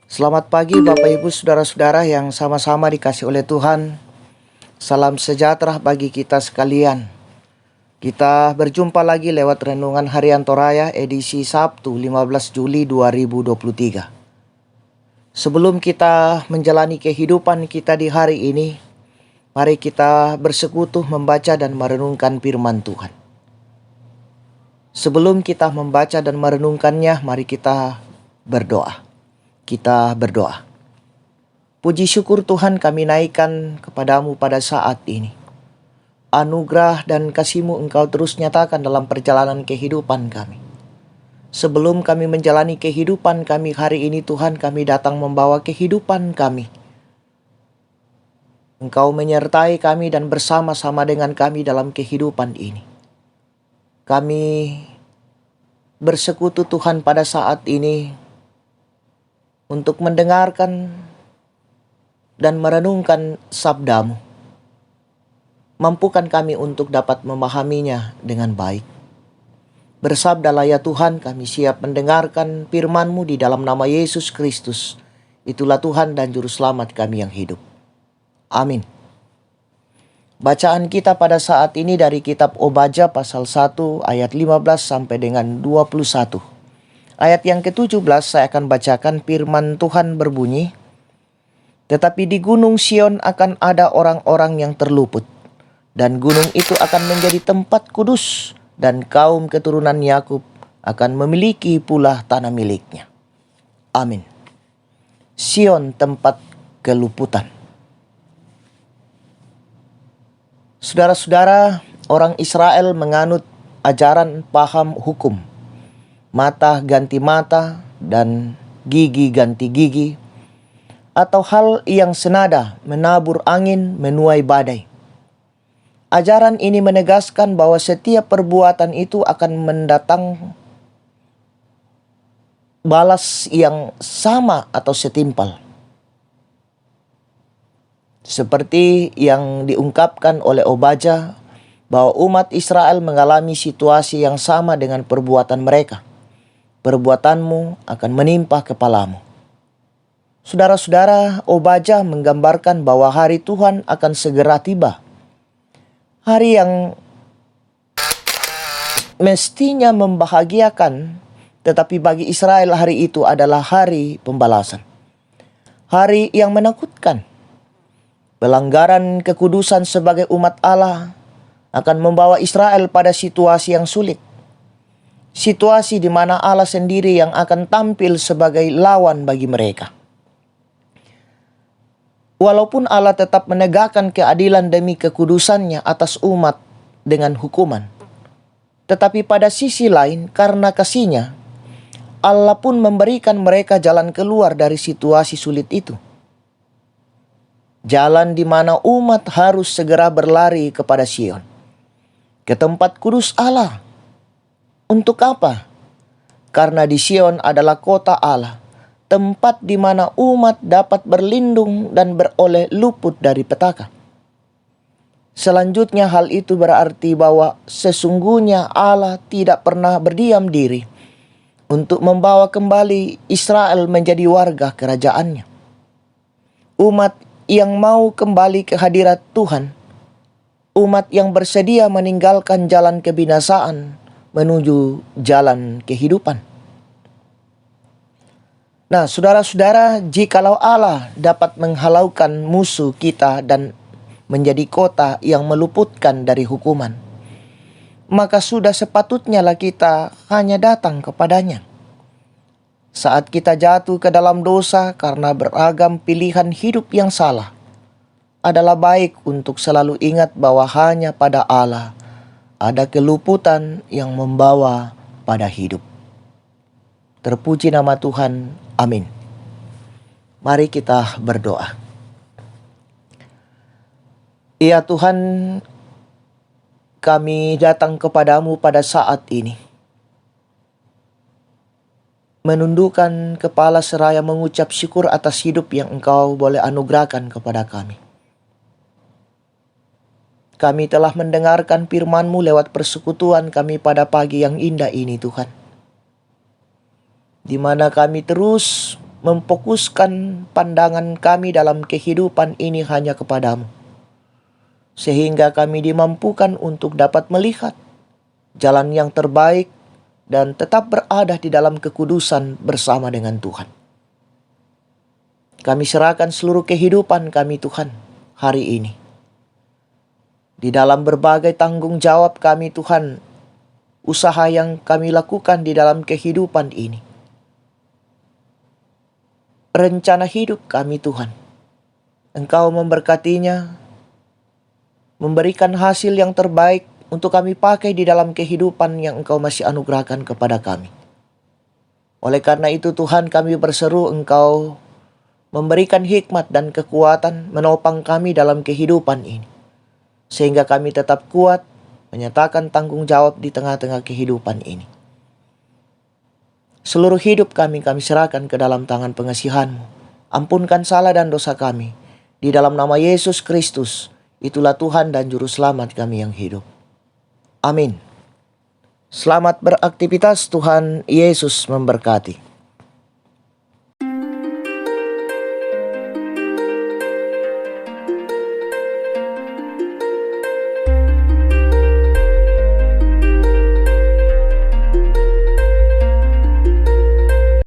Selamat pagi Bapak Ibu Saudara-saudara yang sama-sama dikasih oleh Tuhan. Salam sejahtera bagi kita sekalian. Kita berjumpa lagi lewat Renungan Harian Toraya edisi Sabtu 15 Juli 2023. Sebelum kita menjalani kehidupan kita di hari ini, mari kita bersekutu membaca dan merenungkan firman Tuhan. Sebelum kita membaca dan merenungkannya, mari kita berdoa. Kita berdoa. Puji syukur Tuhan kami naikkan kepadamu pada saat ini. Anugerah dan kasih-Mu Engkau terus nyatakan dalam perjalanan kehidupan kami. Sebelum kami menjalani kehidupan kami hari ini Tuhan, kami datang membawa kehidupan kami. Engkau menyertai kami dan bersama-sama dengan kami dalam kehidupan ini. Kami bersekutu Tuhan pada saat ini untuk mendengarkan dan merenungkan sabda-Mu. Mampukan kami untuk dapat memahaminya dengan baik. Bersabdalah ya Tuhan, kami siap mendengarkan firman-Mu di dalam nama Yesus Kristus. Itulah Tuhan dan Juru Selamat kami yang hidup. Amin. Bacaan kita pada saat ini dari kitab Obadja pasal 1 ayat 15 sampai dengan 21. Ayat yang ke-17 saya akan bacakan firman Tuhan berbunyi, "Tetapi di gunung Sion akan ada orang-orang yang terluput, dan gunung itu akan menjadi tempat kudus, dan kaum keturunan Yakub akan memiliki pula tanah miliknya." Amin. Sion tempat keluputan. Saudara-saudara, orang Israel menganut ajaran paham hukum. Mata ganti mata dan gigi ganti gigi, atau hal yang senada menabur angin menuai badai. Ajaran ini menegaskan bahwa setiap perbuatan itu akan mendatang balas yang sama atau setimpal. Seperti yang diungkapkan oleh Obadja bahwa umat Israel mengalami situasi yang sama dengan perbuatan mereka. Perbuatanmu akan menimpa kepalamu. Saudara-saudara, Obadja menggambarkan bahwa hari Tuhan akan segera tiba. Hari yang mestinya membahagiakan, tetapi bagi Israel hari itu adalah hari pembalasan. Hari yang menakutkan. Pelanggaran kekudusan sebagai umat Allah akan membawa Israel pada situasi yang sulit. Situasi di mana Allah sendiri yang akan tampil sebagai lawan bagi mereka. Walaupun Allah tetap menegakkan keadilan demi kekudusannya atas umat dengan hukuman, tetapi pada sisi lain karena kasih-Nya, Allah pun memberikan mereka jalan keluar dari situasi sulit itu. Jalan di mana umat harus segera berlari kepada Sion, ke tempat kudus Allah. Untuk apa? Karena di Sion adalah kota Allah, tempat di mana umat dapat berlindung dan beroleh luput dari petaka. Selanjutnya hal itu berarti bahwa sesungguhnya Allah tidak pernah berdiam diri untuk membawa kembali Israel menjadi warga kerajaannya. Umat yang mau kembali ke hadirat Tuhan, umat yang bersedia meninggalkan jalan kebinasaan menuju jalan kehidupan. Nah, saudara-saudara, jikalau Allah dapat menghalaukan musuh kita dan menjadi kota yang meluputkan dari hukuman, maka sudah sepatutnya lah kita hanya datang kepadanya. Saat kita jatuh ke dalam dosa karena beragam pilihan hidup yang salah, adalah baik untuk selalu ingat bahwa hanya pada Allah ada keluputan yang membawa pada hidup. Terpuji nama Tuhan. Amin. Mari kita berdoa. Ya Tuhan, kami datang kepadamu pada saat ini, menundukkan kepala seraya mengucap syukur atas hidup yang Engkau boleh anugerahkan kepada kami. Kami telah mendengarkan firman-Mu lewat persekutuan kami pada pagi yang indah ini Tuhan, di mana kami terus memfokuskan pandangan kami dalam kehidupan ini hanya kepadamu, sehingga kami dimampukan untuk dapat melihat jalan yang terbaik dan tetap berada di dalam kekudusan bersama dengan Tuhan. Kami serahkan seluruh kehidupan kami Tuhan hari ini. Di dalam berbagai tanggung jawab kami Tuhan, usaha yang kami lakukan di dalam kehidupan ini. Rencana hidup kami Tuhan, Engkau memberkatinya, memberikan hasil yang terbaik untuk kami pakai di dalam kehidupan yang Engkau masih anugerahkan kepada kami. Oleh karena itu Tuhan, kami berseru Engkau memberikan hikmat dan kekuatan menopang kami dalam kehidupan ini, sehingga kami tetap kuat menyatakan tanggung jawab di tengah-tengah kehidupan ini. Seluruh hidup kami serahkan ke dalam tangan pengasihan-Mu. Ampunkan salah dan dosa kami. Di dalam nama Yesus Kristus, itulah Tuhan dan Juru Selamat kami yang hidup. Amin. Selamat beraktivitas, Tuhan Yesus memberkati.